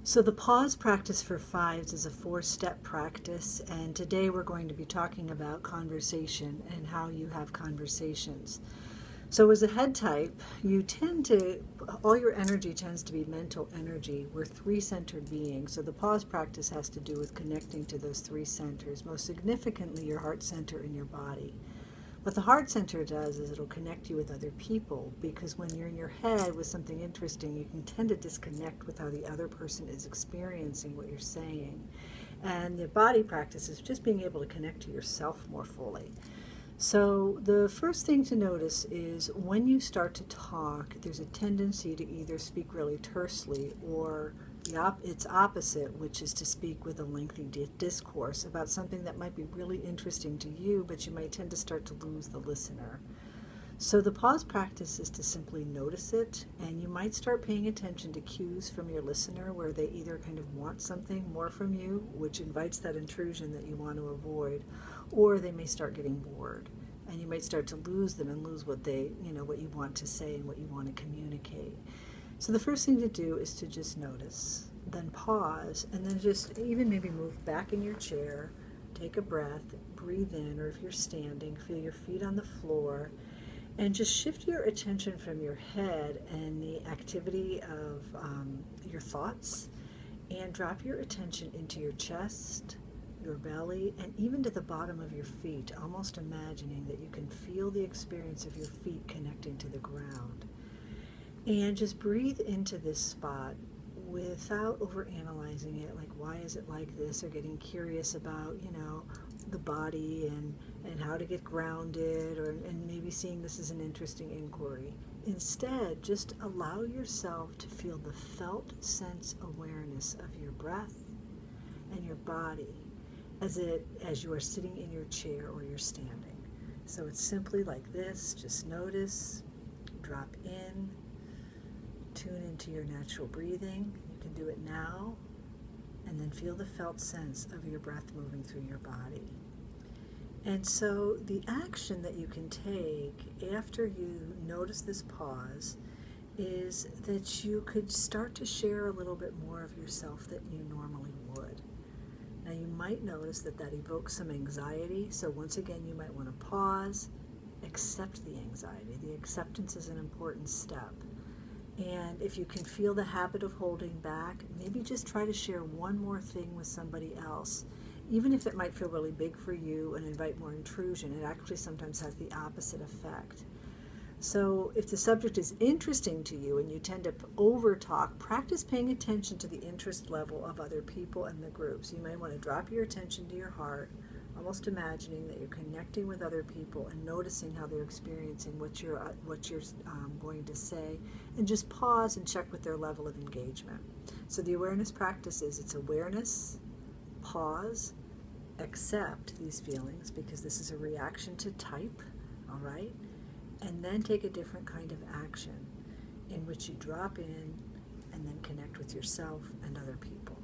So the pause practice for fives is a 4-step practice, and today we're going to be talking about conversation and how you have conversations. So as a head type, all your energy tends to be mental energy. We're 3-centered beings, so the pause practice has to do with connecting to those 3 centers, most significantly your heart center in your body. What the heart center does is it'll connect you with other people, because when you're in your head with something interesting, you can tend to disconnect with how the other person is experiencing what you're saying. And the body practice is just being able to connect to yourself more fully. So the first thing to notice is when you start to talk, there's a tendency to either speak really tersely or its opposite, which is to speak with a lengthy discourse about something that might be really interesting to you, but you might tend to start to lose the listener. So the pause practice is to simply notice it, and you might start paying attention to cues from your listener where they either kind of want something more from you, which invites that intrusion that you want to avoid, or they may start getting bored, and you might start to lose them and lose what you want to say and what you want to communicate. So the first thing to do is to just notice, then pause, and then just even maybe move back in your chair, take a breath, breathe in, or if you're standing, feel your feet on the floor, and just shift your attention from your head and the activity of your thoughts, and drop your attention into your chest, your belly, and even to the bottom of your feet, almost imagining that you can feel the experience of your feet connecting to the ground. And just breathe into this spot without overanalyzing it, like why is it like this, or getting curious about, the body and how to get grounded, and maybe seeing this as an interesting inquiry. Instead, just allow yourself to feel the felt sense awareness of your breath and your body as you are sitting in your chair or you're standing. So it's simply like this. Just notice, drop in, tune into your natural breathing. You can do it now, and then feel the felt sense of your breath moving through your body. And so the action that you can take after you notice this pause is that you could start to share a little bit more of yourself than you normally would. Now you might notice that evokes some anxiety, so once again you might want to pause, accept the anxiety. The acceptance is an important step. And if you can feel the habit of holding back, maybe just try to share one more thing with somebody else. Even if it might feel really big for you and invite more intrusion, it actually sometimes has the opposite effect. So if the subject is interesting to you and you tend to over-talk, practice paying attention to the interest level of other people in the group. So you might want to drop your attention to your heart, almost imagining that you're connecting with other people and noticing how they're experiencing what you're going to say, and just pause and check with their level of engagement. So the awareness practice is it's awareness, pause, accept these feelings because this is a reaction to type, all right? And then take a different kind of action in which you drop in and then connect with yourself and other people.